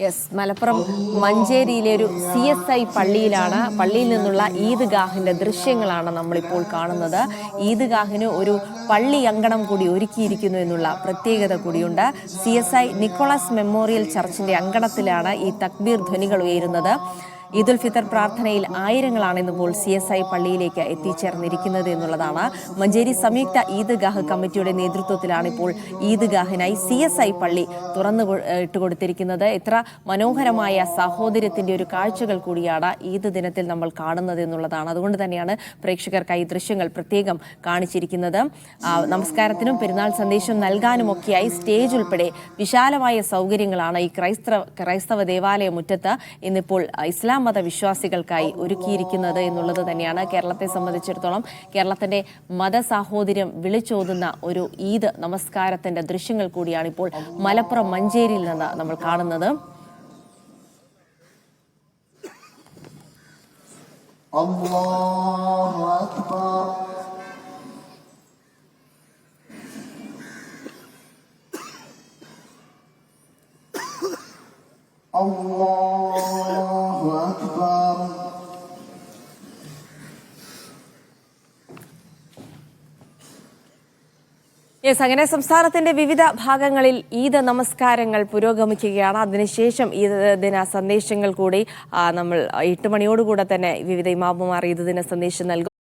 Yes, Malappuram മഞ്ചേരിയിലെ ഒരു CSI പള്ളിയിലാണ്. പള്ളിയിൽ നിന്നുള്ള ഈദ്ഗാഹിന്റെ ദൃശ്യങ്ങളാണ് നമ്മളിപ്പോൾ കാണുന്നത്. ഈദ്ഗാഹിന് ഒരു പള്ളി അങ്കണം കൂടി ഒരുക്കിയിരിക്കുന്നു എന്നുള്ള പ്രത്യേകത കൂടിയുണ്ട്. CSI നിക്കോളാസ് മെമ്മോറിയൽ ചർച്ചിന്റെ അങ്കണത്തിലാണ് ഈ തക്ബീർ ധ്വനികൾ ഉയരുന്നത്. ഈദുൽ ഫിത്തർ പ്രാർത്ഥനയിൽ ആയിരങ്ങളാണ് ഇന്നിപ്പോൾ CSI പള്ളിയിലേക്ക് എത്തിച്ചേർന്നിരിക്കുന്നത് എന്നുള്ളതാണ്. മഞ്ചേരി സംയുക്ത ഈദ്ഗാഹ് കമ്മിറ്റിയുടെ നേതൃത്വത്തിലാണ് ഇപ്പോൾ ഈദ്ഗാഹിനായി CSI പള്ളി തുറന്നു ഇട്ടുകൊടുത്തിരിക്കുന്നത്. എത്ര മനോഹരമായ സാഹോദര്യത്തിന്റെ ഒരു കാഴ്ചകൾ കൂടിയാണ് ഈദ് ദിനത്തിൽ നമ്മൾ കാണുന്നത് എന്നുള്ളതാണ്. അതുകൊണ്ട് തന്നെയാണ് പ്രേക്ഷകർക്കായി ദൃശ്യങ്ങൾ പ്രത്യേകം കാണിച്ചിരിക്കുന്നത്. നമസ്കാരത്തിനും പെരുന്നാൾ സന്ദേശം നൽകാനുമൊക്കെയായി സ്റ്റേജ് ഉൾപ്പെടെ വിശാലമായ സൗകര്യങ്ങളാണ് ഈ ക്രൈസ്തവ ദേവാലയ മുറ്റത്ത് ഇന്നിപ്പോൾ ഇസ്ലാം മത വിശ്വാസികൾക്കായി ഒരുക്കിയിരിക്കുന്നത് എന്നുള്ളത് തന്നെയാണ്. കേരളത്തെ സംബന്ധിച്ചിടത്തോളം കേരളത്തിന്റെ മതസാഹോദര്യം വിളിച്ചോതുന്ന ഒരു ഈദ് നമസ്കാരത്തിന്റെ ദൃശ്യങ്ങൾ കൂടിയാണ് ഇപ്പോൾ മലപ്പുറം മഞ്ചേരിയിൽ നിന്ന് നമ്മൾ കാണുന്നത്. അല്ലാഹു അക്ബർ. അല്ലാഹു അക്ബർ. യെസ്, അങ്ങനെ സംസ്ഥാനത്തിന്റെ വിവിധ ഭാഗങ്ങളിൽ ഈദ് നമസ്കാരങ്ങൾ പുരോഗമിക്കുകയാണ്. അതിനുശേഷം ഈദ് ദിന സന്ദേശങ്ങൾ കൂടി നമ്മൾ 8 മണിയോടുകൂടെ തന്നെ വിവിധ ഇമാമുമാർ ഈദ് ദിന സന്ദേശം നൽകും.